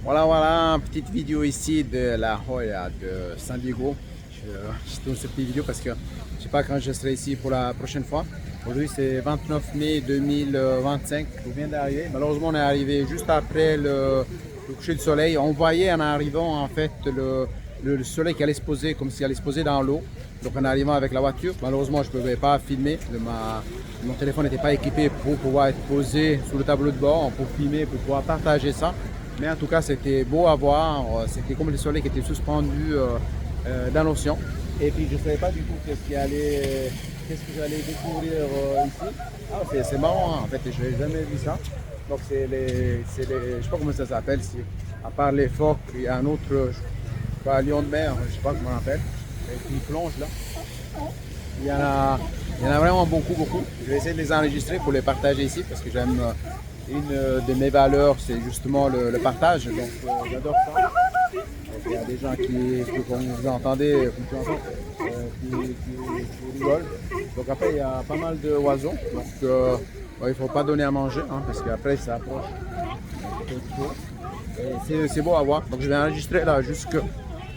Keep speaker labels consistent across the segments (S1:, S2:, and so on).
S1: Voilà, petite vidéo ici de la Jolla de San Diego. Je tourne cette petite vidéo parce que je ne sais pas quand je serai ici pour la prochaine fois. Aujourd'hui c'est 29 mai 2025, je viens d'arriver. Malheureusement on est arrivé juste après le coucher du soleil. On voyait en arrivant en fait le soleil qui allait se poser comme s'il allait se poser dans l'eau. Donc en arrivant avec la voiture, malheureusement je ne pouvais pas filmer. Mon téléphone n'était pas équipé pour pouvoir être posé sous le tableau de bord, pour filmer, pour pouvoir partager ça. Mais en tout cas, c'était beau à voir. C'était comme le soleil qui était suspendu dans l'océan. Et puis, je ne savais pas du tout qu'est-ce que j'allais découvrir ici. Ah, c'est marrant, hein. En fait, je n'avais jamais vu ça. Donc, je ne sais pas comment ça s'appelle. À part les phoques, il y a un autre, je sais pas, lion de mer, je ne sais pas comment on l'appelle. Qui plonge là. Il y en a vraiment beaucoup. Je vais essayer de les enregistrer pour les partager ici parce que j'aime. Une de mes valeurs, c'est justement le partage. Donc, j'adore ça. Donc, il y a des gens comme vous entendez, qui rigolent. Donc, après, il y a pas mal d'oiseaux. Donc, il ne faut pas donner à manger hein, parce qu'après, ça approche. C'est beau à voir. Donc, je vais enregistrer là jusqu'à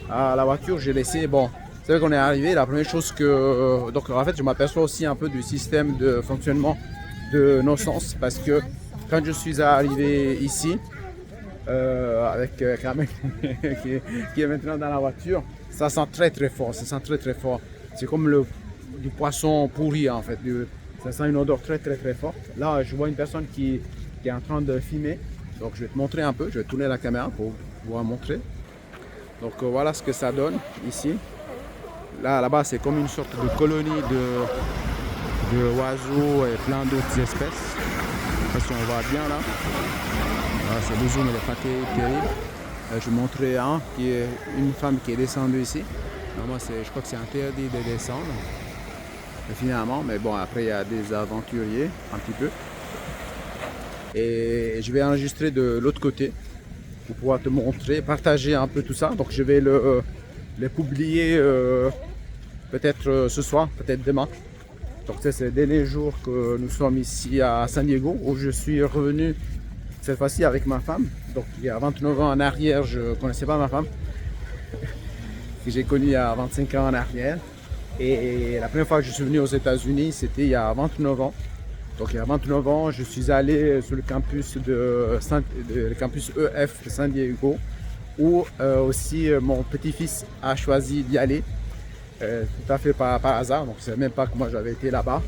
S1: la voiture. J'ai laissé. Bon, c'est vrai qu'on est arrivé. La première chose que. Donc, en fait, je m'aperçois aussi un peu du système de fonctionnement de nos sens parce que. Quand je suis arrivé ici, avec Kamel qui est maintenant dans la voiture, ça sent très fort, C'est comme du poisson pourri en fait, ça sent une odeur très forte. Là, je vois une personne qui est en train de filmer, donc je vais te montrer un peu, je vais tourner la caméra pour pouvoir montrer. Donc voilà ce que ça donne ici. Là-bas, c'est comme une sorte de colonie de oiseaux et plein d'autres espèces. Si on voit bien là, c'est le zoom, il n'est pas terrible. Je vais montrer un qui est une femme qui est descendue ici. Normalement, je crois que c'est interdit de descendre. Finalement, mais bon, après il y a des aventuriers un petit peu. Et je vais enregistrer de l'autre côté pour pouvoir te montrer, partager un peu tout ça. Donc je vais les publier peut-être ce soir, peut-être demain. Donc c'est le dernier jour que nous sommes ici à San Diego où je suis revenu cette fois-ci avec ma femme. Donc il y a 29 ans en arrière, je ne connaissais pas ma femme, que j'ai connue il y a 25 ans en arrière. Et la première fois que je suis venu aux États-Unis, c'était il y a 29 ans. Donc il y a 29 ans, je suis allé sur le campus le campus EF de San Diego où aussi mon petit-fils a choisi d'y aller. Tout à fait par hasard, donc c'est même pas que moi j'avais été là-bas.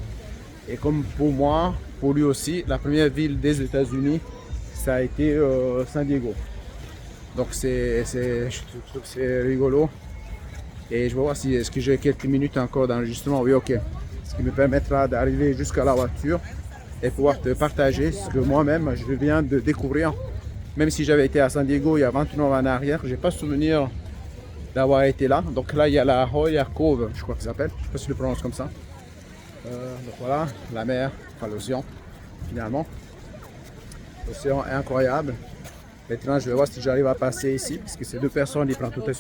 S1: Et comme pour moi, pour lui aussi, la première ville des États-Unis, ça a été San Diego. Donc je trouve que c'est rigolo. Et je vais voir si est-ce que j'ai quelques minutes encore d'enregistrement. Oui, ok. Ce qui me permettra d'arriver jusqu'à la voiture et pouvoir te partager ce que moi-même je viens de découvrir. Même si j'avais été à San Diego il y a 29 ans en arrière, j'ai pas souvenir d'avoir été là. Donc là il y a la Jolla Cove, je crois que ça s'appelle, je sais pas si je le prononce comme ça. Donc voilà, la mer, enfin l'océan finalement. L'océan est incroyable. Maintenant je vais voir si j'arrive à passer ici, parce que ces deux personnes ils prennent toute,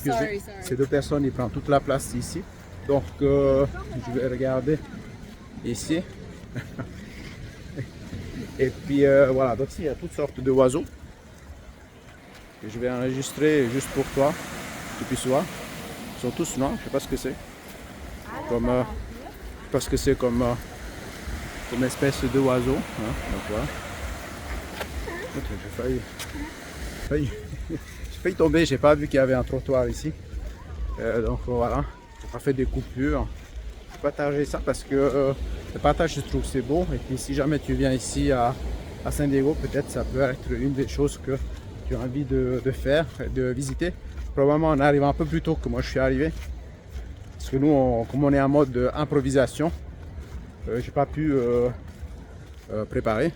S1: ces deux personnes ils prennent toute la place ici. Donc je vais regarder ici. Et puis voilà, donc ici il y a toutes sortes d'oiseaux. Je vais enregistrer juste pour toi. Et puis souvent, ils sont tous noirs, je sais pas ce que c'est. Comme, je sais pas ce que c'est comme espèce d'oiseau. Hein, donc voilà. J'ai failli tomber, j'ai pas vu qu'il y avait un trottoir ici. Donc voilà, j'ai pas fait des coupures. Je vais partager ça parce que le partage je trouve c'est beau. Et puis si jamais tu viens ici à San Diego, peut-être ça peut être une des choses que tu as envie de faire, de visiter. Probablement en arrivant un peu plus tôt que moi je suis arrivé. Parce que nous, comme on est en mode improvisation, j'ai pas pu préparer.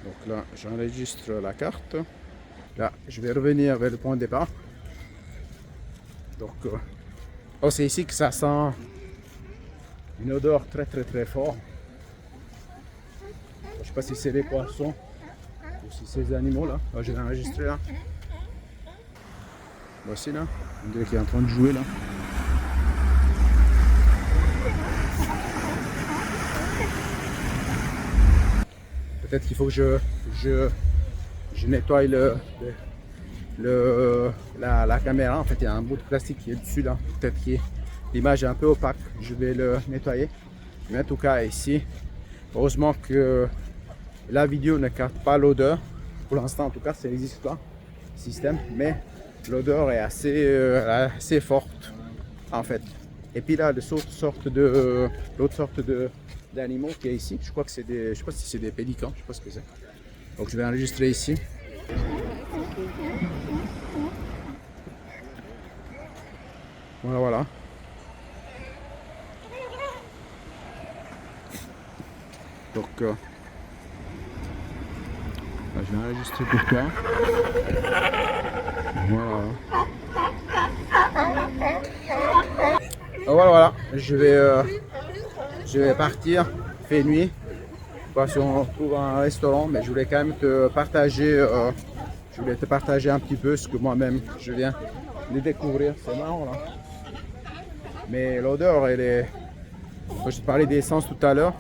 S1: Donc là, j'enregistre la carte. Là, je vais revenir vers le point de départ. Donc, c'est ici que ça sent une odeur très forte. Je sais pas si c'est les poissons ou si c'est les animaux là. Je vais enregistrer là. Voici là, on dirait qu'il est en train de jouer là. Peut-être qu'il faut que je nettoie la caméra. En fait, il y a un bout de plastique qui est dessus là. Peut-être que l'image est un peu opaque. Je vais le nettoyer. Mais en tout cas, ici, heureusement que la vidéo ne capte pas l'odeur. Pour l'instant, en tout cas, ça n'existe pas, système. Mais l'odeur est assez forte, en fait. Et puis là, l'autre sorte d'animaux qui est ici. Je crois que c'est des, je sais pas si c'est des pélicans, je sais pas ce que c'est. Donc je vais enregistrer ici. Voilà, voilà. Donc je vais enregistrer pour toi. Voilà. Voilà, voilà. Je vais partir. Il fait nuit. Pas si on trouve un restaurant, mais je voulais quand même te partager. Je voulais te partager un petit peu ce que moi-même je viens de découvrir. C'est marrant là. Mais l'odeur, elle est. Quand je te parlais d'essence tout à l'heure,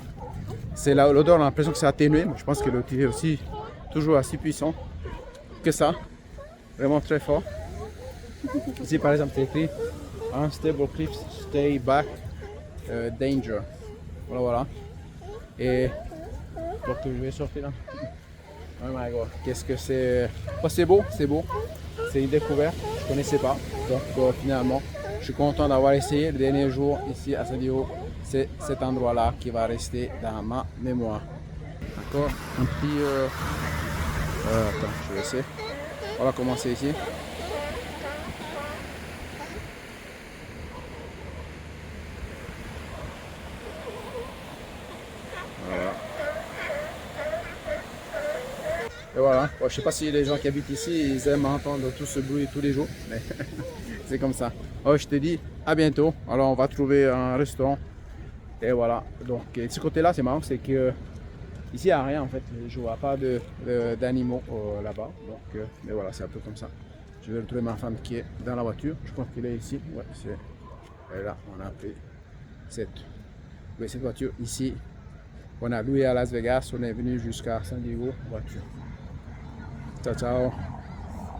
S1: c'est l'odeur, on a l'impression que c'est atténué. Mais je pense que le est aussi toujours assez puissant que ça. Vraiment très fort. Ici par exemple, c'est écrit Unstable cliffs, stay back, danger. Voilà, voilà. Et donc je vais sortir là. Oh my god, qu'est-ce que c'est. Oh, c'est beau, c'est beau. C'est une découverte, je ne connaissais pas. Donc finalement, je suis content d'avoir essayé. Le dernier jour ici à Santiago, c'est cet endroit-là qui va rester dans ma mémoire. D'accord, un petit. Attends, je vais essayer. On va commencer ici. Voilà. Et voilà, bon, je sais pas si les gens qui habitent ici, ils aiment entendre tout ce bruit tous les jours, mais c'est comme ça. Oh, je te dis à bientôt. Alors on va trouver un restaurant. Et voilà, donc de ce côté-là, c'est marrant, c'est que ici il n'y a rien en fait. Je vois pas d'animaux là-bas. Donc, mais voilà, c'est un peu comme ça. Je vais retrouver ma femme qui est dans la voiture. Je pense qu'elle est ici. Ouais, c'est là, on a pris cette voiture ici. On a loué à Las Vegas, on est venu jusqu'à San Diego, voiture. Ciao, ciao.